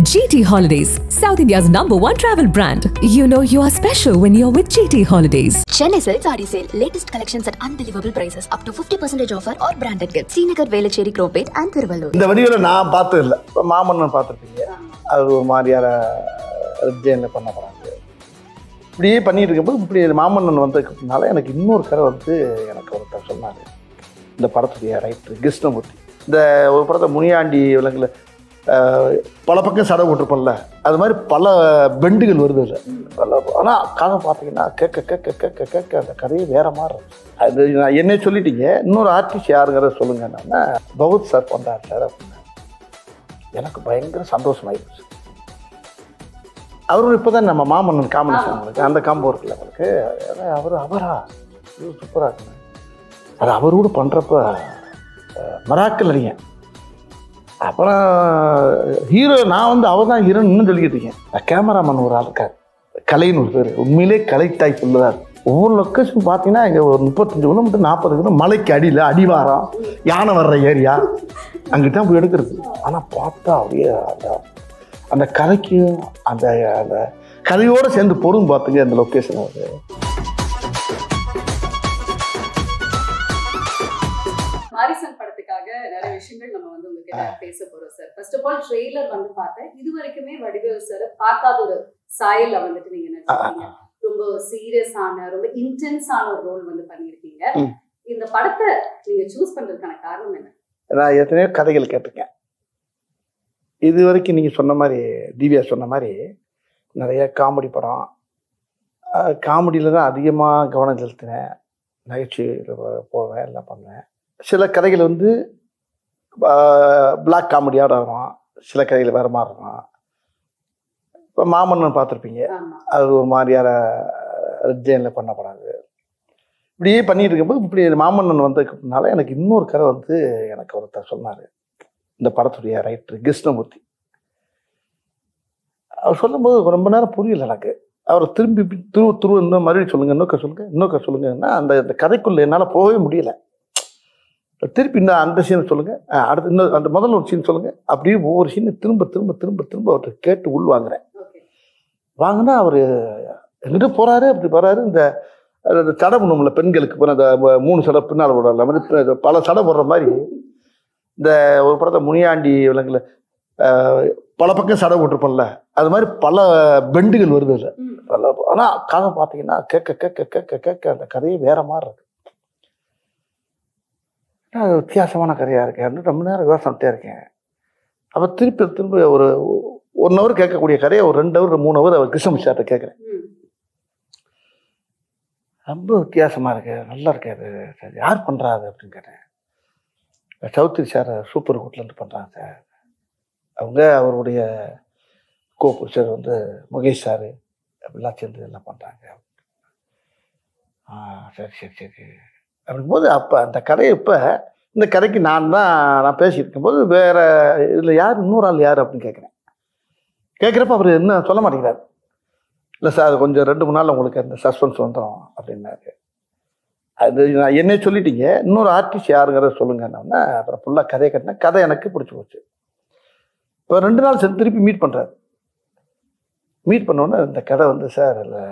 GT Holidays, South India's #1 travel brand. You know you are special when you're with GT Holidays. Chennai Silk Saree Sale. Latest collections at unbelievable prices. Up to 50% offer or branded gifts. Srinagar, Velachery, Cropate and Thiruvallur. இந்த வடிவில் நான் பார்த்தது இல்லை. இப்போ மாமன்னன் பார்த்துருப்பீங்க. அது ஒரு மாதிரியான ரிஜெயினில் பண்ண போகிறாங்க. இப்படியே பண்ணிட்டு இருக்கும்போது இப்படி மாமன்னன் வந்ததுக்குனால எனக்கு இன்னொரு கதை வந்து எனக்கு ஒருத்தர் சொன்னாங்க. இந்த படத்துடைய ரைட்டர் கிருஷ்ணமூர்த்தி. இந்த ஒரு படத்தை முனியாண்டி விலங்குல பல பக்கம் சடை போட்டிருப்போம்ல, அது மாதிரி பல பெண்டுகள் வருது இல்லை. ஆனால் கதை பார்த்தீங்கன்னா கேட்க கேட்க கேட்க கேட்க அந்த கதையே வேறு மாதிரி இருக்கும். அது நான் என்ன சொல்லிட்டீங்க, இன்னொரு ஆர்டிஸ்ட் யாருங்கிறத சொல்லுங்கன்னா பகவத் சார் பண்ணுறாரு சார் அப்படின்னா எனக்கு பயங்கர சந்தோஷமாயிடுச்சு. அவரும் இப்போ தான் நம்ம மாமன்னன் காம்பினேஷன் உங்களுக்கு அந்த காம்போ இருக்குல்ல அவருக்கு, அவரா சூப்பராக இருக்குங்க. அது அவரோடு பண்ணுறப்ப மராக்கல் அறியேன். அப்புறம் ஹீரோ நான் வந்து அவர் தான் ஹீரோன்னு இன்னும் சொல்லிக்கிட்டு இருக்கேன். கேமராமேன் ஒரு ஆள் இருக்கார், கலைன்னு ஒரு பேர், உண்மையிலே கலை டைப் உள்ளதார். ஒவ்வொரு லொக்கேஷன் பார்த்தீங்கன்னா இங்கே ஒரு 35 கிலோமீட்டர் 40 கிலோமீட்டர் மலைக்கு அடியில் அடிவாரம் யானை வர்ற ஏரியா அங்கிட்ட தான் போய் எடுக்கிறது. ஆனால் பார்த்தா அப்படியே அந்த கதைக்கும் அந்த அந்த கதையோடு சேர்ந்து பொருள் பார்த்துங்க அந்த லொக்கேஷன். அது மாரிசன் படத்துக்காக நிறைய விஷயங்கள் நம்ம வந்து உங்ககிட்ட பேச போறோம் sir. First of all trailer வந்து பார்த்தேன். இது வரைக்குமே வடிவேலு சார் பார்க்காத ஒரு சாயல்ல வந்துட்டு நீங்க நடிச்சிருக்கீங்க. ரொம்ப சீரியஸான ரொம்ப இன்டென்ஸான ஒரு ரோல் வந்து பண்ணியிருக்கீங்க. இந்த படத்தை நீங்க சூஸ் பண்றதுக்கான காரணம் என்ன? நான் எத்தனையோ கதைகள் கேட்டிருக்கேன். இது வரைக்கும் நீங்கள் சொன்ன மாதிரி திவ்யா சொன்ன மாதிரி நிறைய காமெடி படம், காமெடியில் தான் அதிகமாக கவனம் செலுத்தினேன். நகைச்சுவையில் போவேன், எல்லாம் பண்ணுவேன். சில கதைகள் வந்து பிளாக் காமெடியோட வரும், சில கதைகள் வேறு மாதிரி இருக்கும். இப்போ மாமன்னன் பார்த்துருப்பீங்க, அது ஒரு மாதிரியான ரிஜெயினில் பண்ணப்படாது. இப்படியே பண்ணிட்டு இருக்கும்போது இப்படி மாமன்னன் வந்ததுக்குனால எனக்கு இன்னொரு கதை வந்து எனக்கு ஒருத்தர் சொன்னார். இந்த படத்துடைய ரைட்டர் கிருஷ்ணமூர்த்தி. அவர் சொல்லும்போது ரொம்ப நேரம் புரியல எனக்கு. அவரை திரும்பி இன்னும் மறுபடியும் சொல்லுங்கள், இன்னொக்க சொல்லுங்கன்னா அந்த கதைக்குள்ளே என்னால் போகவே முடியல. திருப்பி இந்த அந்த சீனை சொல்லுங்கள், அடுத்து இன்னும் அந்த முதல்ல ஒரு சீன் சொல்லுங்கள், அப்படியே ஒவ்வொரு சீனை திரும்ப திரும்ப திரும்ப திரும்ப அவர்கிட்ட கேட்டு உள்வாங்குறேன். வாங்கினா அவர் எங்கிட்ட போகிறாரு, அப்படி போகிறாரு. இந்த சடை பண்ணுவோம்ல பெண்களுக்கு போன அந்த 3 சடை பின்னால் போடுற மாதிரி பல சடை போடுற மாதிரி இந்த ஒரு படத்தை முனியாண்டி விலங்குல பல பக்கம் சடை போட்டிருப்போம்ல, அது மாதிரி பல பெண்டுகள் வருது இல்லை. ஆனால் கதை பார்த்தீங்கன்னா கேட்க கேட்க கேட்க கேட்க அந்த கதையே வேற மாதிரி இருக்கு. அது வித்தியாசமான கதையாக இருக்கேன். ரொம்ப நேரம் யோசனைட்டே இருக்கேன். அப்போ திரும்ப ஒரு 1 ஹவர் கேட்கக்கூடிய கதையை ஒரு 2 ஹவர் 3 ஹவர் அவர் கிருஷ்ணமூர்த்தி சார்ட்ட கேட்குறேன். ரொம்ப வித்தியாசமாக இருக்கு, நல்லா இருக்காது சார், யார் பண்ணுறாரு அப்படின்னு கேட்டேன். சௌத்ரி சார் சூப்பர் கூட்லேருந்து பண்ணுறாங்க சார். அவங்க அவருடைய கோபுஷர் வந்து முகேஷ் சார் அப்படிலாம் சேர்ந்து எல்லாம் பண்ணுறாங்க. சரி அப்படிங்கும்போது அப்போ அந்த கதையை இப்போ இந்த கதைக்கு நான் பேசிட்டு இருக்கும்போது வேறு இதில் யார் இன்னொரு ஆள் யார் அப்படின்னு கேட்குறப்ப அவர் என்ன சொல்ல மாட்டேங்கிறார். இல்லை சார் கொஞ்சம் 2-3 நாள் உங்களுக்கு அந்த சஸ்பென்ஸ் வந்துடும் அப்படின்னாரு. அது நான் என்ன சொல்லிட்டீங்க, இன்னொரு ஆர்டிஸ்ட் யாருங்கிறத சொல்லுங்கன்னா அப்புறம் ஃபுல்லாக கதையை கட்டினேன். கதை எனக்கு பிடிச்சி போச்சு. இப்போ 2 நாள் சேர்ந்து திருப்பி மீட் பண்ணுறாரு. மீட் பண்ணோன்னே இந்த கதை வந்து சார் இல்லை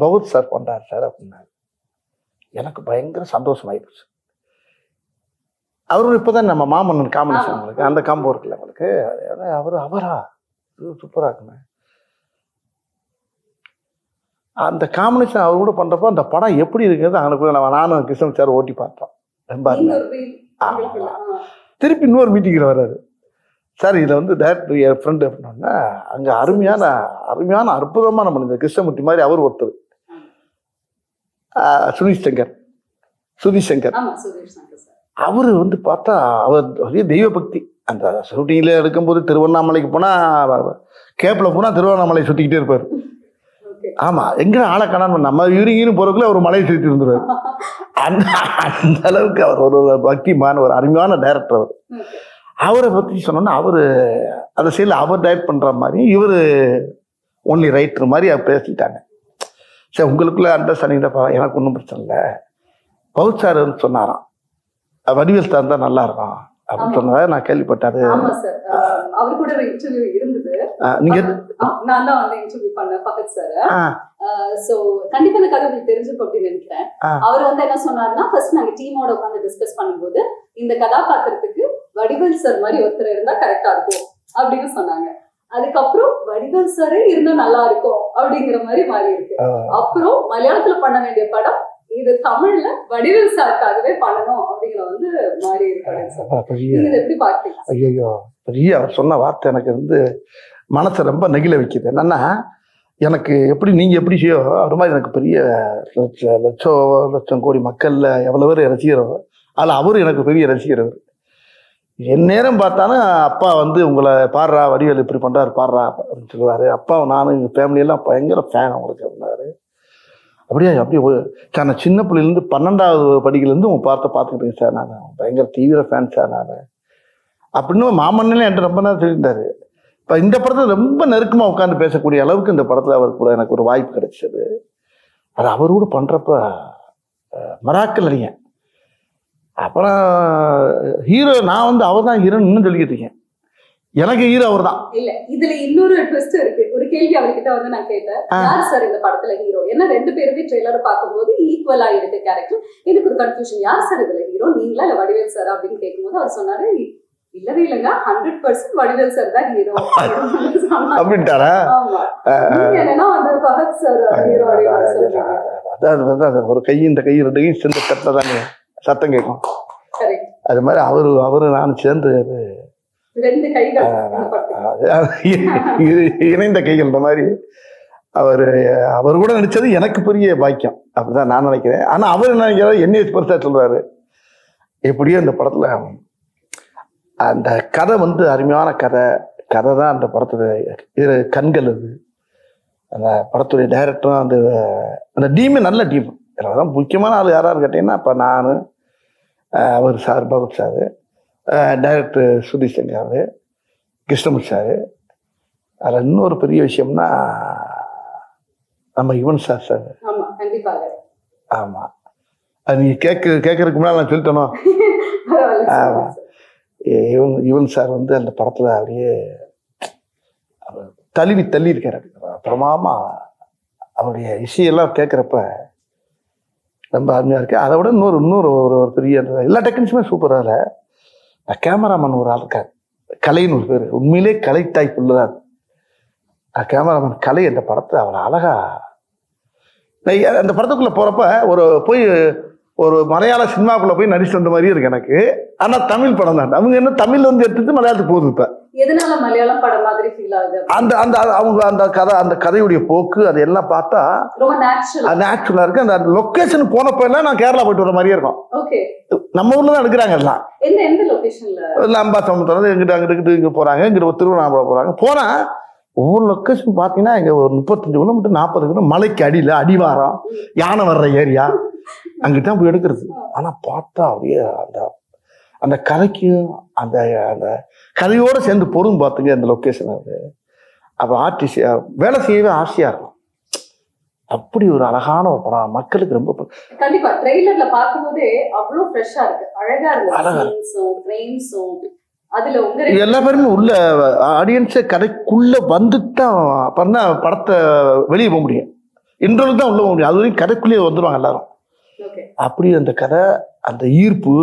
பகவத் சார் பண்ணுறாரு சார் அப்படின்னாரு. எனக்கு பயங்கர சந்தோஷமாயிடுச்சு. அவரும் இப்போ தான் நம்ம மாமன்னன் காம்பினேஷன் உங்களுக்கு அந்த காம்போ இருக்குல்ல உங்களுக்கு, அவரா சூப்பராக இருக்குங்க. அந்த காம்பினேஷன் அவர் கூட பண்ணுறப்போ அந்த படம் எப்படி இருக்கிறது அவனுக்குள்ள நானும் கிருஷ்ணன் சார் ஓட்டி பார்த்தோம். ரொம்ப திருப்பி இன்னொரு மீட்டிங்கில் வர்றாரு. சார் இதில் வந்து டேரக்டர் என் ஃப்ரெண்டு அப்படின்னா அங்கே அருமையான அற்புதமான மனிதர் கிருஷ்ணமூர்த்தி மாதிரி அவர் ஒருத்தர், சுதீஷ் சங்கர். அவர் வந்து பார்த்தா அவர் நிறைய தெய்வ பக்தி. அந்த ஷூட்டிங்கில் எடுக்கும்போது திருவண்ணாமலைக்கு போனால் கேப்பில் போனால் திருவண்ணாமலை சுற்றிக்கிட்டே இருப்பார். ஆமாம், எங்கே ஆளை காணான்னு நம்ம யூரிங்கின்னு போகிறதுக்குள்ள ஒரு மலையை சுற்றி இருந்துருவார். அந்த அளவுக்கு அவர் ஒரு பக்திமான ஒரு அருமையான டைரக்டர். அவரை பற்றி சொன்னோன்னா அவர் அந்த சைடில் அவர் டைரக்ட் பண்ணுற மாதிரி இவர் ஒன்லி ரைட்டர் மாதிரி அவர் பேசிட்டாங்க. சரி உங்களுக்குள்ள அண்டர்ஸ்டாண்டிங் தான், எனக்கு ஒன்றும் பிரச்சனை இல்லை. பவுத் சார் சொன்னாராம் வடிவேல் சார் தான் நல்லா இருக்கும் அப்படின்னு சொன்னதை நான் கேள்விப்பட்டாரு. அவர் கூட இன்டர்வியூ இருந்தது. நீங்க நான் தான் வந்து இன்டர்வியூ பண்ணேன் பகத் சார். சோ கண்டிப்பா இந்த கதை உங்களுக்கு தெரிஞ்சிருக்கும் அப்படின்னு நினைக்கிறேன். அவர் வந்து என்ன சொன்னாருன்னா, ஃபர்ஸ்ட் நாங்க டீமோட உட்காந்து டிஸ்கஸ் பண்ணும்போது இந்த கதாபாத்திரத்துக்கு வடிவேல் சார் மாதிரி ஒருத்தர் இருந்தா கரெக்டா இருக்கும் அப்படின்னு சொன்னாங்க. அதுக்கப்புறம் வடிவேல் சாரே இருந்தா நல்லா இருக்கும் அப்படிங்கிற மாதிரி மாறி இருக்கு. அப்புறம் மலையாளத்துல பண்ண வேண்டிய படம் இது தமிழ்ல வடிவேல் சாருக்காகவே பண்ணணும் அப்படிங்கிற வந்து மாறி இருக்கு. எப்படி பாக்குறீங்க? ஐயோ பெரிய அவர் சொன்ன வார்த்தை எனக்கு வந்து மனசை ரொம்ப நெகிழ வைக்குது. என்னன்னா, எனக்கு எப்படி நீங்க எப்படி செய்யோ அது மாதிரி எனக்கு பெரிய லட்சம் கோடி மக்கள்ல எவ்வளவு பேர் ரசிகரோ அதில் அவரு எனக்கு பெரிய ரசிகர். அவர் என் நேரம் பார்த்தாலும் அப்பா வந்து உங்களை பாடுறா வடிவேல் இப்படி பண்றாரு பாடுறா அப்படின்னு சொல்லுவாரு. அப்பா நானும் எங்கள் ஃபேமிலியெல்லாம் பயங்கர ஃபேன் அவங்களுக்கு இருந்தாரு. அப்படியே சார் நான் சின்ன பிள்ளைலேருந்து 12வது படிக்கிலேருந்து உங்க பார்த்துக்கிட்டேங்க சார், நான் பயங்கர தீவிர ஃபேன் சார் நான் அப்படின்னு மாமன்னே என்கிட்ட ரொம்ப நேரம் சொல்லியிருந்தாரு. இப்போ இந்த படத்தில் ரொம்ப நெருக்கமாக உட்காந்து பேசக்கூடிய அளவுக்கு இந்த படத்தில் அவர் கூட எனக்கு ஒரு வாய்ப்பு கிடைச்சது. அது அவர் கூட பண்ணுறப்ப மராக்கல் அறிங்க. அப்புறம் ஹீரோ நான் வந்து அவர் தான் ஹீரோன்னு இன்னும் சொல்லிக்கிட்டு இருக்கேன். எனக்கு ஹீரோ அவர் தான். இல்ல இதுல இன்னொரு ட்விஸ்ட் இருக்கு. ஒரு கேள்வி அவர்கிட்ட வந்து நான் கேட்டேன், யார் சார் இந்த படத்துல ஹீரோ? ஏன்னா 2 பேருமே ட்ரெய்லரை பார்க்கும்போது ஈக்குவலா இருக்கு கேரக்டர். எனக்கு ஒரு கன்ஃபியூஷன், யார் சார் இதுல ஹீரோ, நீங்களா இல்ல வடிவேல் சார் அப்படின்னு கேட்கும்போது அவர் சொன்னாரு, இல்லவே இல்லைங்க 100% வடிவேல் சார் தான் ஹீரோ அப்படின்ட்டாரா? என்னன்னா வந்து பகத் சார் ஹீரோ அதான் ஒரு கை இந்த கை 2 கையும் சேர்ந்து தட்டில் தானே சத்தம் கேட்கும். அது மாதிரி அவரு நானும் சேர்ந்து இணைந்த கைகள் இந்த மாதிரி அவர் கூட நடிச்சது எனக்கு பெரிய பாக்கியம் அப்படிதான் நான் நினைக்கிறேன். ஆனா அவர் என்ன நினைக்கிறாரு, என்னைய பெருசா சொல்றாரு. எப்படியோ இந்த படத்துல அந்த கதை வந்து அருமையான கதை தான் அந்த படத்துல கண்கள். அது அந்த படத்துடைய டைரக்டரும் அந்த டீமே நல்ல டீம். அதெல்லாம் முக்கியமான ஆள் யாராரு கேட்டீங்கன்னா இப்போ நான், அவர் sir Bhagath sir, director Sudheesh Shankar, Krishnamoorthy sir. அதில் இன்னொரு பெரிய விஷயம்னா நம்ம யுவன் சார். ஆமாம், அது நீங்கள் கேட்கறதுக்கு முன்னாடி நான் சொல்லிட்டேனோ. ஆமாம், யுவன் சார் வந்து அந்த படத்தில் அப்படியே தள்ளி இருக்காரு. பிரமாமா அவருடைய இசையெல்லாம் கேட்குறப்ப ரொம்ப அருமையாக இருக்குது. அதை விட இன்னொரு ஒரு பெரிய எல்லா டெக்னிக்ஸுமே சூப்பராக இல்லை. கேமராமேன் ஒரு ஆள் இருக்கார், கலைன்னு ஒரு பேர். உண்மையிலே கலை டைப் உள்ளதான் கேமராமேன் கலை. அந்த படத்தை அவர் அழகா அந்த படத்துக்குள்ளே போகிறப்ப ஒரு மலையாள சினிமாக்குள்ளே போய் நடிச்சு வந்த மாதிரியே இருக்கு எனக்கு. ஆனால் தமிழ் படம் தான். அவங்க என்ன தமிழ் வந்து எடுத்துட்டு மலையாளத்துக்கு போகுது. இப்போ எதனால மலையாளம் படம் மாதிரி ஃபீல் ஆகுது? அவங்க அந்த கதையுடைய போக்கு அது எல்லாம் பார்த்தா ரொம்ப நேச்சுரலா இருக்கு. அந்த லொகேஷன் போனப்ப எல்லாம் நான் கேரளா போயிட்டு வர மாதிரியே இருக்கும். நம்ம ஊர்ல தான் எடுக்கிறாங்க எல்லாம். எந்த லொகேஷன்ல? அம்பா சமுத்திரம் எங்கிட்ட இங்க போறாங்க, இங்கிட்ட திருவண்ணாமலை போறாங்க. போனா ஒவ்வொரு லொக்கேஷன் பார்த்தீங்கன்னா இங்கே ஒரு 35 கிலோமீட்டர் 40 கிலோமீட்டர் மலைக்கு அடியில் அடிவாரம் யானை வர்ற ஏரியா அங்கிட்ட தான் போய் எடுக்கிறது. ஆனால் பார்த்தா அப்படியே அந்த கதைக்கும் அந்த அந்த கதையோடு சேர்ந்து பொருள் பார்த்துங்க அந்த லொக்கேஷன். அது அப்போ ஆர்டிஸ்ட் வேலை செய்யவே ஆசையாக இருக்கும். அப்படி ஒரு அழகான ஒரு படம், மக்களுக்கு ரொம்ப கண்டிப்பா ட்ரெய்லர்ல பார்க்கும்போதே அவ்வளோ ஃப்ரெஷ்ஷா இருக்கு, அழகா இருக்கு. அதுல எல்லா பேருமே உள்ள ஆடியன்ஸே கதைக்குள்ள வந்துட்டான் பண்ண படத்தை வெளியே போக முடியும். இன்டர்வல் தான் உள்ள போக முடியும். அது வரைக்கும் கதைக்குள்ளேயே வந்துடுவாங்க எல்லாரும். அப்படி அந்த கதை அந்த ஈர்ப்பு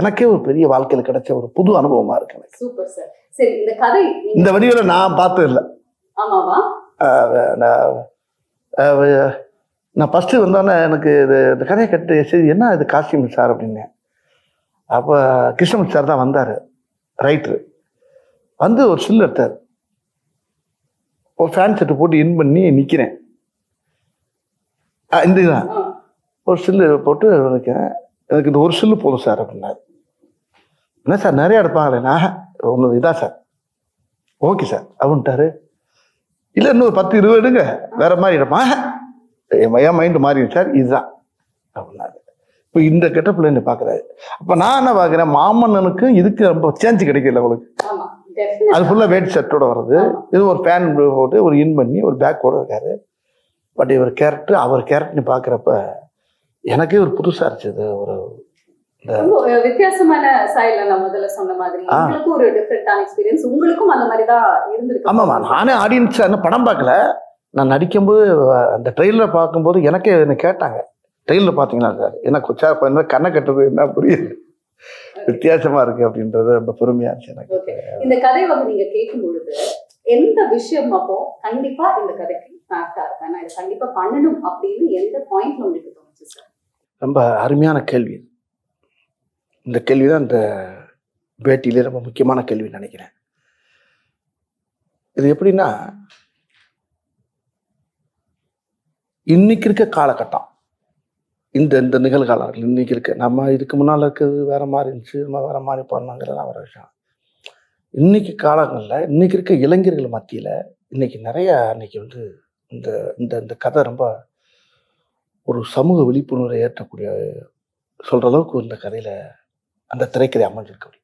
எனக்கே ஒரு பெரிய வாழ்க்கையில கிடைச்ச ஒரு புது அனுபவமா இருக்கு எனக்கு. Super sir. சரி, இந்த கதை இந்த வடிவில நான் பார்த்தது இல்லை. ஆமாவா? நான் ஃபர்ஸ்ட் வந்தோன்னே எனக்கு இந்த கதையை கட்டு சரி என்ன இது காஸ்டியூம் சார் அப்படின்னு. அப்போ கிருஷ்ணமூர்த்தி சார் தான் வந்தார், ரைட்ரு. வந்து ஒரு சில்லு எடுத்தார். ஒரு ஃபேன் செட்டு போட்டு இன் பண்ணி நிற்கிறேன். இந்த இதுதான் ஒரு சில்லு போட்டு நிற்கிறேன். எனக்கு இந்த ஒரு சில்லு போதும் சார் அப்படின்னாரு. என்ன சார் நிறையா எடுப்பாங்களேண்ணா? ஒன்று இதான் சார். ஓகே சார் அப்படின்ட்டாரு. இல்லை இன்னொரு 10-20 எடுங்க வேற மாதிரி எடுப்பா. என் மைண்டு மாறிடும் சார், இதுதான் அப்படின்னாரு. இப்போ இந்த கெட்டப்பில் என்ன பார்க்குறாரு. அப்போ நான் என்ன பார்க்குறேன், மாமன்னனுக்கு இதுக்கு ரொம்ப சேஞ்சு கிடைக்கல அவங்களுக்கு. அது ஃபுல்லாக வேட் ஷர்ட்டோட வருது. இது ஒரு ஃபேன் போட்டு ஒரு இன் பண்ணி ஒரு பேக்கோடு இருக்காரு. பட் இவர் கேரக்டர் அவர் கேரக்டர்னு பார்க்குறப்ப எனக்கே ஒரு புதுசாக இருந்துச்சு. ஒரு வித்தியாசமான சாயல்ல நான் முதல்ல சொன்ன மாதிரி உங்களுக்கும் ஒரு டிஃபரெண்டான எக்ஸ்பீரியன்ஸ், உங்களுக்கும் அந்த மாதிரி தான் இருந்திருக்கு. ஆமாம்மா, நானே ஆடியன்ஸ் என்ன படம் பார்க்கல, நான் நடிக்கும்போது அந்த ட்ரெயிலர் பார்க்கும்போது எனக்கே என்ன கேட்டாங்க, ட்ரெயிலர் பார்த்தீங்களா சார், எனக்கு என்ன கண்ணை கட்டுறது என்ன புரியுது, வித்தியாசமா இருக்கு அப்படின்றது ரொம்ப பெருமையா இருந்துச்சு எனக்கு. இந்த கதை வந்து நீங்க கேட்கும் பொழுது எந்த விஷயம் அப்போ கண்டிப்பா இந்த கதைக்கு ஆக்டா இருக்கேன், நான் இதை கண்டிப்பா பண்ணணும் அப்படின்னு எந்த பாயிண்ட்ல உங்களுக்கு தோணுச்சு சார்? ரொம்ப அருமையான கேள்வி. இந்த கேள்விதான் இந்த பேட்டியிலே ரொம்ப முக்கியமான கேள்வி நினைக்கிறேன். இது எப்படின்னா, இன்னைக்கு இருக்க காலகட்டம், இந்த இந்த நிகழ்காலங்கள் இன்னைக்கு இருக்கு, நம்ம இதுக்கு முன்னால் இருக்கிறது வேற மாதிரி இருந்துச்சு, நம்ம வேற மாதிரி பண்ணாங்கிறதெல்லாம் ஒரு விஷயம். இன்னைக்கு காலங்களில் இன்னைக்கு இருக்க இளைஞர்கள் மத்தியில் இன்னைக்கு நிறைய இன்னைக்கு வந்து இந்த இந்த இந்த கதை ரொம்ப ஒரு சமூக விழிப்புணர்வை ஏற்றக்கூடிய சொல்கிற அளவுக்கு இந்த கதையில் அந்த திரைக்கதை அமைஞ்சிருக்கு.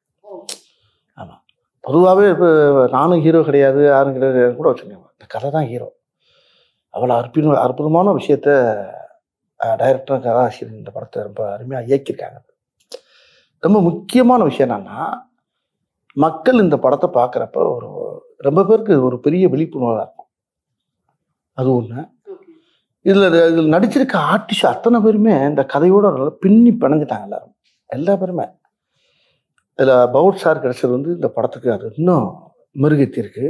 ஆமாம், பொதுவாகவே இப்போ நானும் ஹீரோ கிடையாது, யாரும் கிடையாது கூட வச்சுக்கோங்க, இந்த கதை தான் ஹீரோ. அவ்வளோ அற்புதமான விஷயத்த டைரக்டர் கதாசிரியர் இந்த படத்தை ரொம்ப அருமையாக இயக்கியிருக்காங்க. ரொம்ப முக்கியமான விஷயம் என்னன்னா, மக்கள் இந்த படத்தை பார்க்குறப்ப ஒரு ரொம்ப பேருக்கு ஒரு பெரிய விழிப்புணர்வாக இருக்கும். அது ஒன்று. இதில் நடிச்சிருக்க ஆர்டிஸ்ட் அத்தனை பேருமே இந்த கதையோட நல்லா பின்னி பிணைஞ்சிட்டாங்க. எல்லா பேருமே இதில் பவுட் சார் கிடைச்சது வந்து இந்த படத்துக்கு அது இன்னும் மெருகேற்றி இருக்கு.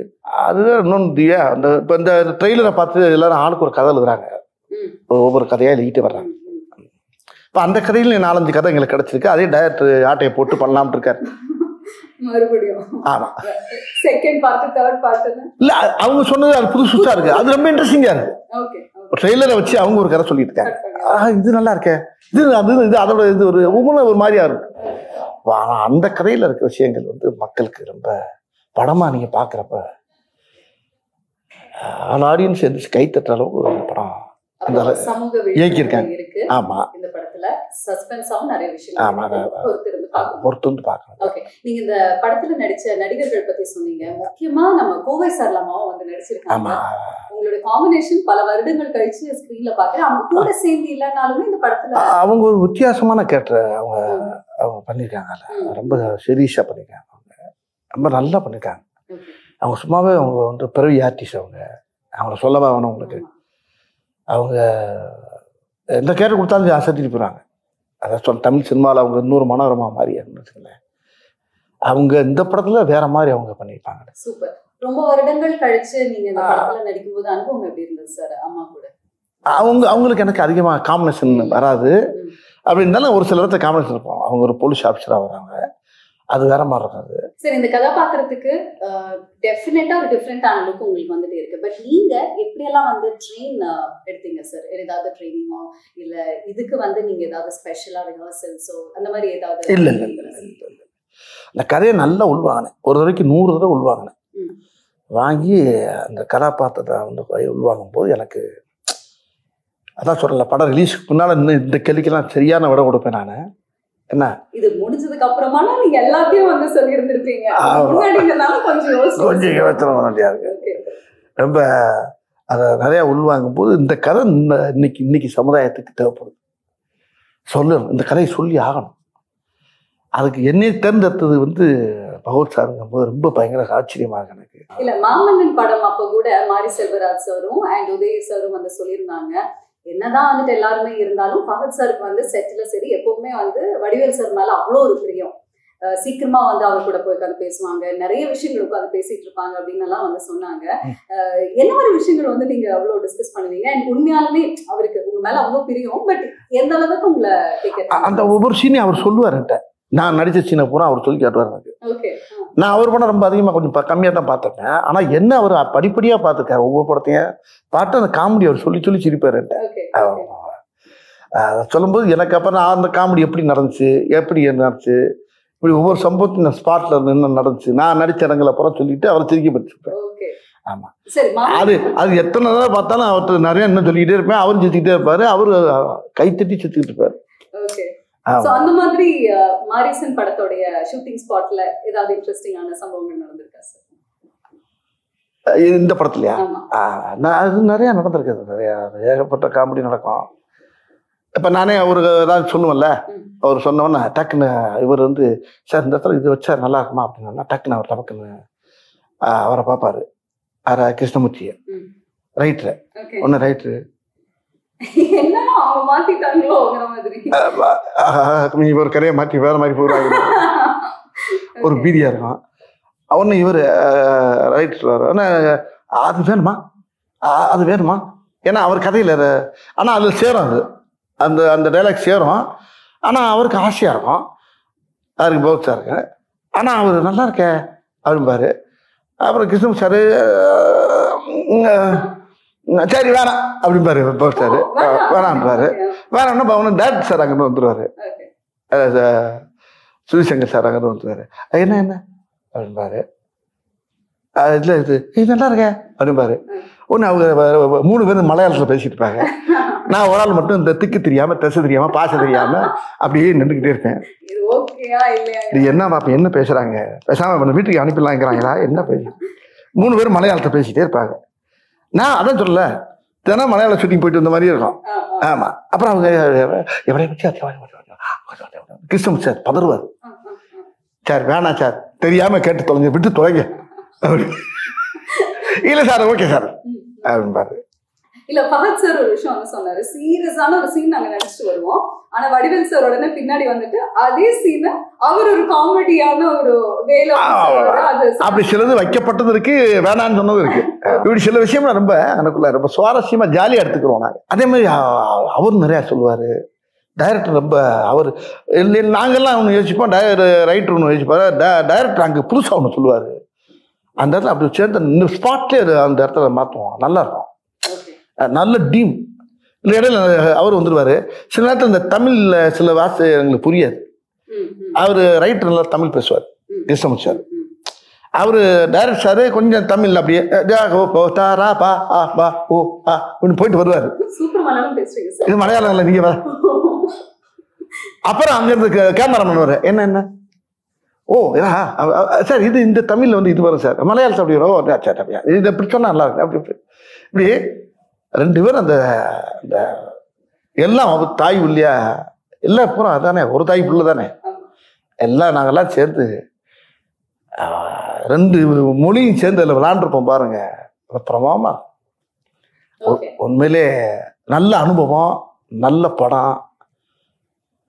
அதுதான் இன்னொன்று அந்த இப்போ இந்த ட்ரெய்லரை பார்த்து எல்லாரும் ஆளுக்கு ஒரு கதை எழுதுறாங்க, ஒவ்வொரு கதையாக எழுதிட்டு வர்றாங்க. இப்போ அந்த கதையில் 4-5 கதை எங்களுக்கு கிடைச்சிருக்கு. அதே டைரக்டர் ஆட்டையை போட்டு பண்ணலாம்னு இருக்காரு மறுபடியும். ஆமா, செகண்ட் பார்ட் தேர்ட் பார்ட் இல்ல, அவங்க சொன்னது அது புதுசா இருக்கு, அது ரொம்ப இன்ட்ரெஸ்டிங்கா இருக்கு. ட்ரெய்லரை வச்சு அவங்க ஒரு கதை சொல்லிட்டு இருக்காங்க, இது நல்லா இருக்கே, இது அது இது அதோட இது ஒரு ஒவ்வொன்றும் ஒரு மாதிரியா இருக்கு. ஆனா அந்த கதையில இருக்க விஷயங்கள் வந்து மக்களுக்கு ரொம்ப படமா நீங்க பாக்குறப்ப ஆடியன்ஸ் எந்திரிச்சு கை தட்டுற அளவுக்கு அந்த படம் இயக்கியிருக்காங்க. ஆமா, இந்த படத்துல சஸ்பென்ஸாவும் நிறைய விஷயங்கள் பொறுத்து வந்து பார்க்கணும். ஓகே, நீங்க இந்த படத்துல நடிச்ச நடிகர்கள் பத்தி சொன்னீங்க, முக்கியமா நம்ம கோவை சரளமாவும் வந்து நடிச்சிருக்காங்க. உங்களோட காம்பினேஷன் பல வருடங்கள் கழிச்சு ஸ்கிரீன்ல பாக்குறேன். அவங்க கூட சேர்ந்து இல்லைனாலுமே இந்த படத்துல அவங்க ஒரு வித்தியாசமான கேரக்டர் அவங்க பண்ணிருக்காங்க, ரொம்ப சீரியஸா பண்ணிருக்காங்க, ரொம்ப நல்லா பண்ணிருக்காங்க. அவங்க சும்மாவே அவங்க வந்து பிறவி ஆர்டிஸ்ட், அவங்கள சொல்லவா வேணும் உங்களுக்கு. அவங்க எந்த கேரக்டர் கொடுத்தாலும் அசத்திட்டு போகிறாங்க. அதான் சொல்ல, தமிழ் சினிமாவில் அவங்க இன்னொரு மனோரமா மாதிரி வச்சுக்கலேன், அவங்க இந்த படத்துல வேற மாதிரி அவங்க பண்ணியிருப்பாங்க. சூப்பர். ரொம்ப வருடங்கள் கழிச்சு நீங்க இந்த படத்துல நடிக்கும்போது அனுபவம் எப்படி இருந்தது சார் அம்மா கூட? அவங்களுக்கு எனக்கு அதிகமாக காம்பினேஷன் வராது. அப்படி இருந்தாலும் ஒரு சில இடத்துல காம்பினேஷன் இருப்போம். அவங்க ஒரு போலீஸ் ஆஃபீஸராக வராங்க, அது வேற மாதிரி இருக்காது. சரி, இந்த கதாபாத்திரத்துக்கு டெஃபினட்டா ஒரு டிஃப்ரெண்டான லுக் உங்களுக்கு வந்துட்டே இருக்கு. பட் நீங்க எப்படியெல்லாம் வந்து ட்ரெயின் எடுத்தீங்க சார்? ஏதாவது ட்ரைனிங்கோ இல்ல இதுக்கு வந்து நீங்க ஏதாவது ஸ்பெஷலா ரிஹர்சல்ஸோ அந்த மாதிரி ஏதாவது? இல்ல இல்ல இல்ல இல்ல, அந்த கதையை நல்லா உள்வாங்கினேன். ஒரு தடவைக்கு 100 தடவை உள்வாங்கினேன். வாங்கி அந்த கதாபாத்திரத்தை வந்து உள்வாங்கும் போது எனக்கு அதான் சொல்லல, படம் ரிலீஸுக்கு முன்னால இந்த கேள்விக்கெல்லாம் சரியான விட கொடுப்பேன் நான். என்ன இது முடிஞ்சதுக்கு அப்புறமா நீங்க எல்லாத்தையும் வந்து சொல்லி இருந்திருப்பீங்க, கொஞ்சம் யோசனை வேண்டியா இருக்கு. ரொம்ப அதை நிறைய உள்வாங்கும் போது இந்த கதை இன்னைக்கு சமுதாயத்துக்கு தேவைப்படுது, சொல்லணும், இந்த கதையை சொல்லி ஆகணும். அதுக்கு என்னை தேர்ந்தெடுத்தது வந்து பகவத் சாருங்கும் போது ரொம்ப பயங்கர ஆச்சரியமா இருக்கு எனக்கு. இல்ல, மாமன்னன் படம் அப்ப கூட மாரி செல்வராஜ் சாரும் அண்ட் உதய சாரும் வந்து சொல்லியிருந்தாங்க, என்னதான் வந்துட்டு எல்லாருமே இருந்தாலும் பகத் சாருக்கு வந்து செட்ல சரி எப்பவுமே வந்து வடிவேல் சார் மேல அவ்வளோ ஒரு பிரியம். சீக்கிரமா வந்து அவர் கூட போய் உட்காந்து பேசுவாங்க, நிறைய விஷயங்கள் உட்காந்து பேசிட்டு இருப்பாங்க அப்படின்னு எல்லாம் வந்து சொன்னாங்க. என்ன மாதிரி விஷயங்கள் வந்து நீங்க அவ்வளவு டிஸ்கஸ் பண்ணுவீங்க? உண்மையாலுமே அவருக்கு உங்க மேல அவ்வளவு பிரியம், பட் எந்த அளவுக்கு உங்களை அந்த ஒவ்வொரு சீனையும் அவர் சொல்லுவாருட்ட, நான் நடிச்ச சீனை பூரா அவர் சொல்லி காட்டுவார் எனக்கு. நான் அவர் படம் ரொம்ப அதிகமாக கொஞ்சம் கம்மியாக தான் பார்த்துருப்பேன். ஆனால் என்ன அவர் படிப்படியாக பார்த்துருக்காரு, ஒவ்வொரு படத்தையும் பார்த்து அந்த காமெடி அவர் சொல்லி சொல்லி சிரிப்பாருன்ட்டு. சொல்லும்போது எனக்கு அப்புறம் நான் அந்த காமெடி எப்படி நடந்துச்சு, எப்படி நடந்துச்சு, இப்படி ஒவ்வொரு சம்பவத்தையும் நான் ஸ்பாட்ல இருந்து என்ன நடந்துச்சு, நான் நடிச்ச இடங்களை அப்புறம் சொல்லிட்டு அவரை திருக்கி பற்றிருப்பேன். ஆமாம், அது எத்தனை தடவை பார்த்தாலும் அவர்கிட்ட நிறைய இன்னும் சொல்லிக்கிட்டே இருப்பேன். அவரும் சுற்றிக்கிட்டே இருப்பாரு, அவரு கைத்தட்டி சுற்றிக்கிட்டு இருப்பாரு. அந்த மாதிரி மாரிசன் படத்தோடைய ஷூட்டிங் ஸ்பாட்ல ஏதாவது இன்ட்ரெஸ்டிங்கான சம்பவங்கள் நடந்திருக்கா சார்? இந்த படத்துலயா? அது நிறைய நடந்திருக்கு, நிறைய ஏகப்பட்ட காமெடி நடக்கும். இப்ப நானே ஒரு ஏதாவது சொல்லுவேன்ல, அவர் சொன்னோன்னா டக்குன்னு இவர் வந்து சார் இந்த இடத்துல இது வச்சா நல்லா இருக்குமா அப்படின்னா டக்குன்னு அவர் டக்குன்னு அவரை பார்ப்பாரு கிருஷ்ணமூர்த்தியை ரைட்ரு ஒன்று ரைட்ரு ஒரு கரையை மாற்றி வேற மாதிரி போடுறாங்க ஒரு பீதியா இருக்கும் ஒன்று இவர் ரைட்ரு ஆனால் அது வேணுமா அது வேணுமா ஏன்னா அவர் கதையில் ஆனால் அதில் சேரும் அது அந்த அந்த டைலாக் சேரும் ஆனால் அவருக்கு ஆசையாக இருக்கும் அவருக்கு பௌத்தா இருக்கு ஆனால் அவர் நல்லா இருக்க அப்படிம்பாரு அப்புறம் கிருஷ்ணன் சார் சரி வேணாம் அப்படிம்பாரு பௌத்தார் வேணாம்பாரு வேணாம்னா அவனு டேரக்டர் சார் அங்கேருந்து வந்துடுவார் சுதிசங்கர் சார் அங்கேருந்து வந்துடுவார் என்ன என்ன அப்படின்பாரு இல்லை இது நல்லா இருக்க அப்படின்பாரு ஒன்று அவங்க 3 பேரும் மலையாளத்தில் பேசிட்டு இருப்பாங்க நான் ஒரு ஆள் மட்டும் இந்த திக்கு தெரியாமல் திசை தெரியாமல் பாச தெரியாமல் அப்படியே நின்றுக்கிட்டே இருப்பேன் இது என்ன பாப்பா என்ன பேசுகிறாங்க பேசாமல் வீட்டுக்கு அனுப்பிடலாங்கிறாங்களா என்ன பேச 3 பேரும் மலையாளத்தை பேசிகிட்டே இருப்பாங்க நான் அதான் சொல்லல தினம் மலையாள ஷூட்டிங் போயிட்டு வந்த மாதிரியே இருக்கும் ஆமாம் அப்புறம் அவங்க எவ்வளோ கிருஷ்ணன் சார் பதறுவார் சார் வேணாம் சார் தெரியாமல் கேட்டு தொலைங்க விட்டு தொலைங்க அப்படி இல்லை சார் ஓகே சார் அப்படின்பாரு. இல்ல பகத் சார் ஒரு விஷயம் வந்து சொன்னாரு சீரியஸான ஒரு சீன் நாங்க நினைச்சிட்டு வருவோம் ஆனா வடிவேல் சார் உடனே பின்னாடி வந்துட்டு அதே சீனை அவர் ஒரு காமெடியான ஒரு வேலை அப்படி சிலது வைக்கப்பட்டது இருக்கு வேணான்னு சொன்னது இருக்கு இப்படி சில விஷயம் ரொம்ப எனக்குள்ள ரொம்ப சுவாரஸ்யமா ஜாலியா எடுத்துக்கிறோம் நாங்க அதே மாதிரி அவர் நிறைய சொல்லுவாரு டைரக்டர் ரொம்ப அவர் நாங்கெல்லாம் ஒன்று யோசிப்போம் ரைட்டர் ஒன்று யோசிப்பாரு டைரக்டர் அங்கே புதுசாக ஒன்று சொல்லுவார் அந்த இடத்துல அப்படி சேர்ந்து ஸ்பாட்லேயே அந்த இடத்துல மாற்றுவோம் நல்லா இருக்கும் நல்ல டீம் இல்லை இடையில அவர் வந்துடுவார் சில நேரத்தில் இந்த தமிழில் சில வார்த்தை எங்களுக்கு புரியாது அவர் ரைட்டர் நல்லா தமிழ் பேசுவார் கிருஷ்ணமூர்த்தி சார் அவர் டைரக்டர் சார் கொஞ்சம் தமிழ் அப்படியே போயிட்டு வருவார் இது மலையாளம் இல்லை நீங்கள் அப்புறம் அங்கேருந்து கேமராமேன் வர என்ன என்ன ஓ சார் இது இந்த தமிழில் வந்து இது வரும் சார் மலையாளத்தில் அப்படி வரும் சார் அப்படியா இது இப்படி சொன்னால் நல்லா இருக்கு அப்படி இப்படி 2 பேரும் அந்த அந்த எல்லாம் தாய் இல்லையா எல்லாம் பூரா அதானே ஒரு தாய் பிள்ளை தானே எல்லாம் நாங்கள்லாம் சேர்ந்து 2 மொழியும் சேர்ந்து அதில் விளாண்டுருப்போம் பாருங்க பிரமாமா உண்மையிலே நல்ல அனுபவம் நல்ல படம்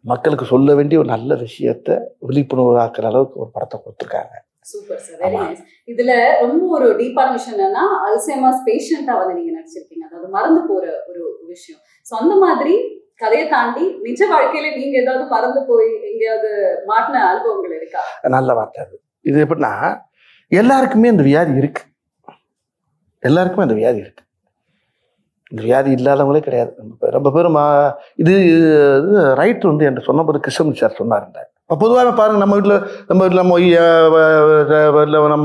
மக்களுக்கு சொல்ல வேண்டிய ஒரு நல்ல விஷயத்த விழிப்புணர்வு அளவுக்கு ஒரு படத்தை கொடுத்துருக்காங்க. Super sir, very nice. இதுல ரொம்ப ஒரு டீப்பான விஷயம் என்னன்னா அல்சைமர்ஸ் பேஷண்டா வந்து நீங்க நடிச்சிருக்கீங்க, அதாவது மறந்து போற ஒரு விஷயம். சோ அந்த மாதிரி கதையை தாண்டி நிஜ வாழ்க்கையில நீங்க ஏதாவது மறந்து போய் எங்கேயாவது மாட்டின அனுபவங்கள் இருக்கா? நல்ல வார்த்தை அது. இது எப்படின்னா எல்லாருக்குமே இந்த வியாதி இருக்கு, எல்லாருக்குமே அந்த வியாதி இருக்கு. இந்த வியாதி இல்லாதவங்களே கிடையாது. ரொம்ப பேரும் இது ரைட்டர் வந்து என்கிட்ட சொன்னபோது கிருஷ்ணன் சார் சொன்னாருங்க. இப்போ பொதுவாக பாருங்கள் நம்ம வீட்டில் நம்ம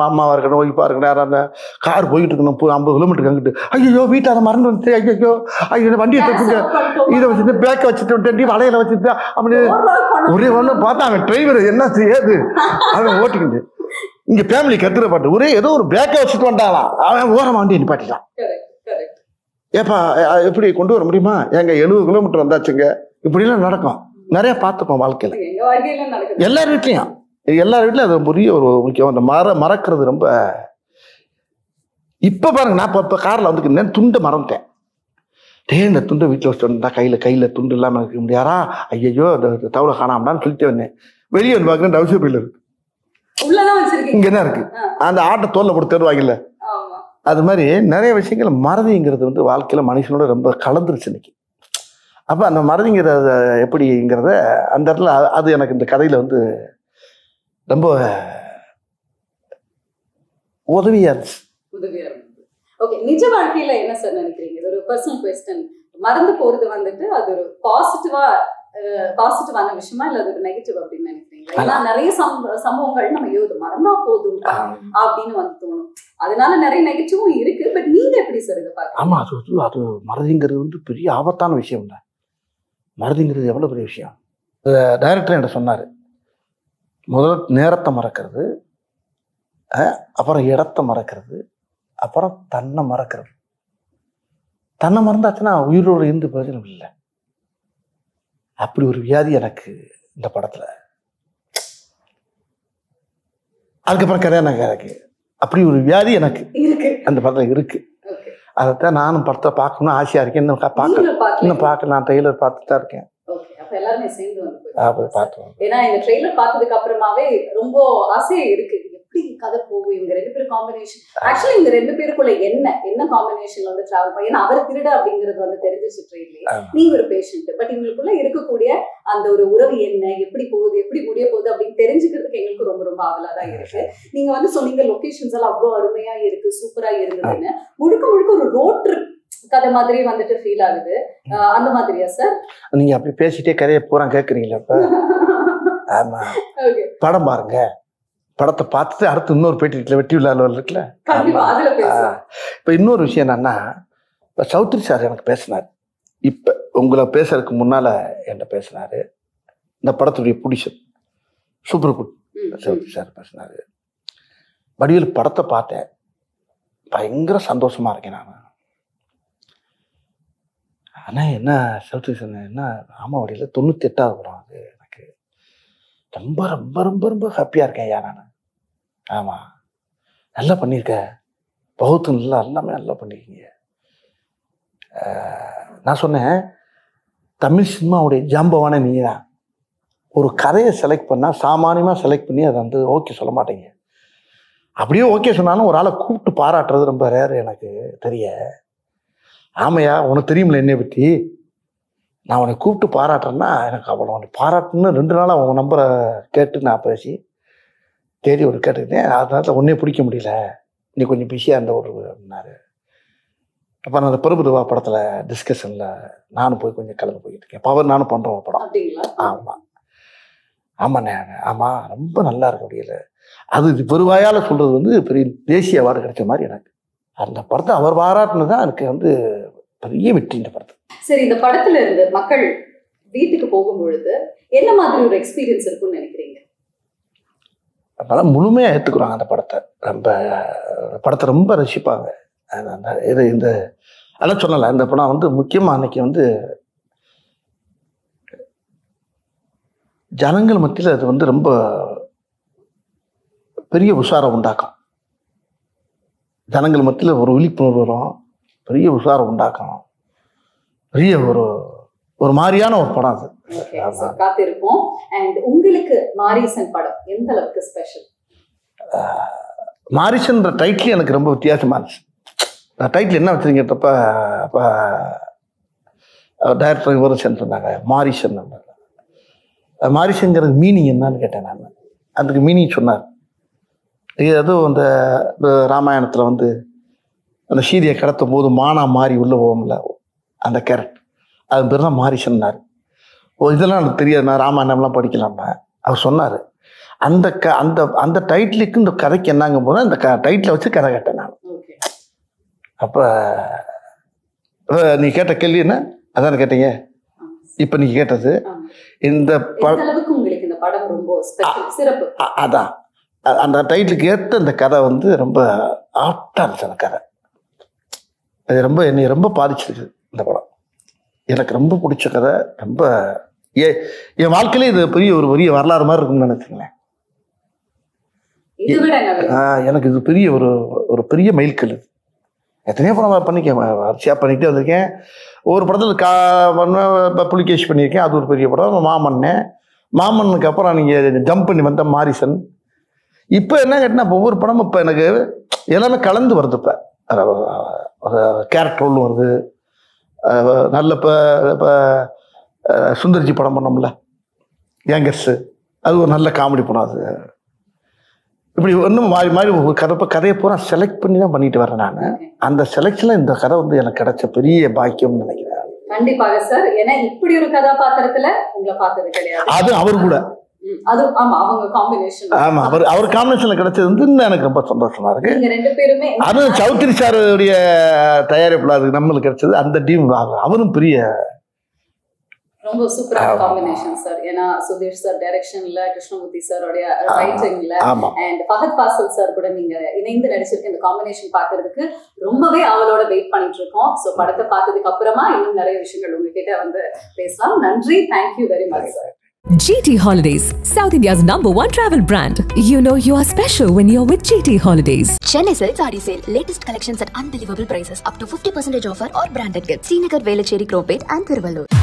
அம்மாவாக இருக்கணும், ஒய்ஃபாக இருக்கணும், யாரும் அந்த கார் போயிட்டு இருக்கணும் 50 கிலோமீட்டருக்கு அங்கிட்டு ஐயோ வீட்டை அதை மறந்து வந்துட்டு ஐயோ வண்டியை தப்புங்க இதை வச்சுட்டு பேக்கை வச்சுட்டு வந்துட்டு வளையலை வச்சுட்டு அப்படி ஒரே ஒன்று பார்த்தா அவன் டிரைவர் என்ன செய்யாது அவன் ஓட்டிக்கிட்டு இங்கே ஃபேமிலி கத்துற பாட்டு ஒரே ஏதோ ஒரு பேக்கை வச்சுட்டு வந்துட்டாலாம் அவன் ஓரமாக வண்டியை நிப்பாட்டிட்டான். ஏப்பா எப்படி கொண்டு வர முடியுமா? எங்க 70 கிலோமீட்டர் வந்தாச்சுங்க. இப்படிலாம் நடக்கும், நிறைய பார்த்துப்போம் வாழ்க்கையில, எல்லார் வீட்லையும். எல்லார் வீட்லையும் அது பெரிய ஒரு முக்கியம். அந்த மறக்கிறது ரொம்ப. இப்ப பாருங்க, நான் இப்போ கார்ல வந்து துண்டை மறந்துட்டேன். இந்த துண்டை வீட்டில் வச்சுட்டு வந்தா கையில துண்டு இல்லாமல் இருக்க முடியாரா? ஐயோ தவளை காணாமடான்னு சொல்லிட்டு வந்தேன். வெளியே வந்து பார்க்குறேன் டவுசர் பையில இருக்கு, இங்க என்ன இருக்கு, அந்த ஆட்டை தோல்ல போட்டு தருவாங்கல்ல. அது மாதிரி நிறைய விஷயங்கள் மறதிங்கிறது வந்து வாழ்க்கையில மனுஷனோட ரொம்ப கலந்துருச்சு இன்னைக்கு. அப்போ அந்த மறதிங்கிறத எப்படிங்கிறத அந்த இடத்துல அது எனக்கு இந்த கதையில வந்து ரொம்ப உதவியா இருந்துச்சு. ஓகே, நிஜ வாழ்க்கையில என்ன சார் நினைக்கிறீங்க? இது ஒரு பர்சனல் குவெஸ்டன். மறந்து போறது வந்துட்டு அது ஒரு பாசிட்டிவான விஷயமா இல்ல அது ஒரு நெகட்டிவ் அப்படின்னு நினைக்கிறீங்களா? ஏன்னா நிறைய சம்பவங்கள் நம்ம மறந்தா போதும் அப்படின்னு வந்து தோணும், அதனால நிறைய நெகட்டிவும் இருக்கு. பட் நீங்க எப்படி சார் இதை பாருங்க? ஆமா, அது மறதிங்கிறது வந்து பெரிய ஆபத்தான விஷயம் இல்லை. மறதிங்கிறது எவ்வளவு பெரிய விஷயம். டைரக்டர் என்கிட்ட சொன்னாரு, முதல்ல நேரத்தை மறக்கிறது, அப்புறம் இடத்தை மறக்கிறது, அப்புறம் தன்னை மறக்கிறது. தன்னை மறந்தாச்சுன்னா உயிரோடு இருந்து பிரயோஜனம் இல்லை. அப்படி ஒரு வியாதி எனக்கு இந்த படத்தில். அதுக்கப்புறம் கல்யாணம் எனக்கு அப்படி ஒரு வியாதி எனக்கு அந்த படத்தில் இருக்கு. அதைத்தான் நானும் படத்தை பார்க்கணும்னு ஆசையா இருக்கேன். இன்னும் பார்க்க நான் ட்ரெய்லர் பார்த்துட்டு தான் இருக்கேன். ஏன்னா இந்த ட்ரெய்லர் பார்த்ததுக்கு அப்புறமாவே ரொம்ப ஆசை இருக்கு, எப்படி கதை போகும், இவங்க 2 பேரும் காம்பினேஷன். ஆக்சுவலி இந்த 2 பேருக்குள்ள என்ன காம்பினேஷன்ல வந்து டிராவல் பண்ணி, ஏன்னா அவர் திருட அப்படிங்கிறது வந்து தெரிஞ்சிச்சு ட்ரெயின்லயே, நீங்க ஒரு பேஷண்ட், பட் இவங்களுக்குள்ள இருக்கக்கூடிய அந்த ஒரு உறவு என்ன, எப்படி போகுது, எப்படி முடிய போகுது அப்படின்னு தெரிஞ்சுக்கிறதுக்கு எங்களுக்கு ரொம்ப ரொம்ப ஆவலாதான் இருக்கு. நீங்க வந்து சொன்னீங்க லொகேஷன்ஸ் எல்லாம் அவ்வளவு அருமையா இருக்கு, சூப்பரா இருந்ததுன்னு. முழுக்க முழுக்க ஒரு ரோட் ட்ரிப் கதை மாதிரி வந்துட்டு ஃபீல் ஆகுது. அந்த மாதிரியா சார்? நீங்க அப்படி பேசிட்டே கதையை பூரா கேட்குறீங்களா இப்ப? ஆமா, படம் பாருங்க. படத்தை பார்த்துட்டு அடுத்து இன்னொரு பேட்டி இருக்குல்ல, வெற்றி விழா இருக்குல்ல, இப்போ இன்னொரு விஷயம் என்னன்னா, இப்போ சௌத்ரி சார் எனக்கு பேசினார். இப்போ உங்களை பேசுறதுக்கு முன்னால என்கிட்ட பேசினாரு. இந்த படத்துடைய producer super good Choudhary sir பேசினாரு. வடிவேல் படத்தை பார்த்தேன், பயங்கர சந்தோஷமா இருக்கேன் நான். ஆனால் என்ன சௌத்ரி சார் என்ன, ராமாவடியில் 98வது படம் அது. எனக்கு ரொம்ப ரொம்ப ரொம்ப ரொம்ப ஹாப்பியாக இருக்கேன் ஐயா நான். ஆமாம், நல்லா பண்ணியிருக்க, பகுத்து நல்லா எல்லாமே நல்லா பண்ணியிருக்கீங்க. நான் சொன்னேன், தமிழ் சினிமாவுடைய ஜாம்பவான நீ தான். ஒரு கதையை செலக்ட் பண்ணால் சாமானியமாக செலக்ட் பண்ணி அதை வந்து ஓகே சொல்ல மாட்டேங்க. அப்படியே ஓகே சொன்னாலும் ஒரு ஆளை கூப்பிட்டு பாராட்டுறது ரொம்ப ரேர் எனக்கு தெரிய. ஆமையா, உனக்கு தெரியுமில்ல என்னை பற்றி, நான் உன்னை கூப்பிட்டு பாராட்டுறேன்னா எனக்கு அவ்வளோ உன்னை பாராட்டுன்னு 2 நாளாக உங்கள் நம்பரை கேட்டு நான் பேசி தேடி ஒரு கேட்டுக்கிட்டேன். அதனால ஒன்றே பிடிக்க முடியல, நீ கொஞ்சம் பிஸியாக இருந்த ஒரு அப்படின்னாரு. அப்போ நான் அந்த பிரபுதேவா படத்தில் டிஸ்கஷனில் நானும் போய் கொஞ்சம் கலந்து போய்கிட்டு இருக்கேன். பவர் நானும் பண்ணுறோம் படம். ஆமாம் ஆமாண்ணே, ஆமாம் ரொம்ப நல்லா இருக்க முடியல. அது பெருவாயால் சொல்கிறது வந்து பெரிய தேசிய அவார்டு கிடைச்ச மாதிரி எனக்கு. அந்த படத்தை அவர் பாராட்டுனது தான் எனக்கு வந்து பெரிய வெற்றி இந்த படத்தை. சரி, இந்த படத்துல இருந்து மக்கள் வீட்டுக்கு போகும் பொழுது என்ன மாதிரி ஒரு எக்ஸ்பீரியன்ஸ் இருக்கும்னு நினைக்கிறீங்க? அப்பதான் முழுமையா ஏற்றுக்குறாங்க அந்த படத்தை. படத்தை ரொம்ப ரசிப்பாங்க. இது இந்த அதெல்லாம் சொல்லலை. இந்த படம் வந்து முக்கியமாக அன்னைக்கு வந்து ஜனங்கள் மத்தியில் அது வந்து ரொம்ப பெரிய உஷாரம் உண்டாக்கும். ஜனங்கள் மத்தியில் ஒரு விழிப்புணர்வு வரும், பெரிய உஷாரம் உண்டாக்கணும், பெரிய ஒரு மாதிரியான ஒரு படம் அது. காத்திருப்போம். அண்ட் உங்களுக்கு மாரிசன் படம் எந்த அளவுக்கு ஸ்பெஷல்? மாரிசன்ற டைட்டில் எனக்கு ரொம்ப வித்தியாசமா இருந்துச்சு. டைட்டில் என்ன வச்சுருங்கப்ப, அப்போ டைரக்டர் விவரம் சொன்னாங்க மாரிசன். மாரிசன்கிறது மீனிங் என்னன்னு கேட்டேன் நான். அதுக்கு மீனிங் சொன்னார். அதுவும் அந்த ராமாயணத்தில் வந்து அந்த சீதையை கடத்தும் போது மானா மாறி உள்ள போகும்ல, அந்த கேரக்டர், அது பேர் தான் மாரிசன்னார். இதெல்லாம் எனக்கு தெரியாது, நான் ராமாயணம்லாம் படிக்கலாமா. அவர் சொன்னார் அந்த அந்த அந்த டைட்டிலுக்கு இந்த கதைக்கு என்னங்கும் போது அந்த டைட்டிலை வச்சு கதை கேட்டேன் நான். அப்போ நீ கேட்ட கேள்வி என்ன, அதான் கேட்டீங்க. இப்போ நீ கேட்டது இந்த படம் ரொம்ப சிறப்பு. அதான் அந்த டைட்டிலுக்கு ஏற்ற இந்த கதை வந்து ரொம்ப ஆப்டாக இருந்துச்சு. அந்த கதை அது ரொம்ப என்னை ரொம்ப பாதிச்சிருக்கு. இந்த படம் எனக்கு ரொம்ப பிடிச்ச கதை. ரொம்ப என் வாழ்க்கையிலே இது பெரிய வரலாறு மாதிரி இருக்குன்னு நினைச்சுங்களேன். எனக்கு இது பெரிய ஒரு பெரிய மைல்கல். இது எத்தனையோ படம் பண்ணிக்கேன், வரிசையாக பண்ணிக்கிட்டே வந்திருக்கேன். ஒவ்வொரு படத்தில் புலிகேஷ் பண்ணியிருக்கேன், அது ஒரு பெரிய படம். மாமன்னுக்கு அப்புறம் நீங்கள் ஜம்ப் பண்ணி வந்த மாரிசன். இப்போ என்ன கேட்டால் ஒவ்வொரு படமும் இப்போ எனக்கு எல்லாமே கலந்து வருது. இப்போ கேரக்டர் ரோல் வருது. நல்ல இப்போ சுந்தர்ஜி படம் பண்ணோம்ல, யங்கர்ஸு, அது ஒரு நல்ல காமெடி படம். அது இப்படி ஒன்றும் மாறி ஒரு கதையை பூரா செலக்ட் பண்ணி தான் பண்ணிட்டு வரேன் நான். அந்த செலக்ஷன்ல இந்த கதை வந்து எனக்கு கிடைச்ச பெரிய பாக்கியம்னு நினைக்கிறேன். கண்டிப்பாக சார். ஏன்னா இப்படி ஒரு கதாபாத்திரத்துல உங்களை பார்த்தது கிடையாது. அது அவர் கூட அவங்க காம்பினேஷன். ஆமா, அவர் காம்பினேஷன்ல கிடைச்சது வந்து எனக்கு ரொம்ப சந்தோஷமா இருக்கு. ரெண்டு பேருமே அது சௌத்ரி சாருடைய தயாரிப்புல அது நம்மளுக்கு கிடைச்சது. அந்த டீம் அவரும் பெரிய ரொம்ப சூப்பரான காம்பினேஷன் சார். ஏன்னா சுதீஷ் சார் டைரக்ஷன்ல, கிருஷ்ணமூர்த்தி சாரோடைய ரைட்டிங்ல, அண்ட் ஃபஹத் ஃபாசில் சார் கூட நீங்க இணைந்து நடிச்சிருக்க இந்த காம்பினேஷன் பாக்குறதுக்கு ரொம்பவே அவளோட வெயிட் பண்ணிட்டு இருக்கோம். ஸோ படத்தை பார்த்ததுக்கு அப்புறமா இன்னும் நிறைய விஷயங்கள் உங்ககிட்ட வந்து பேசலாம். நன்றி, thank you very much sir. GT Holidays, South India's #1 travel brand. You know you are special when you're with GT Holidays. Chennai Silk Saree Sale. Latest collections at unbelievable prices. Up to 50% offer or branded gifts. Srinagar, Velachery, Cropate and Thiruvallur.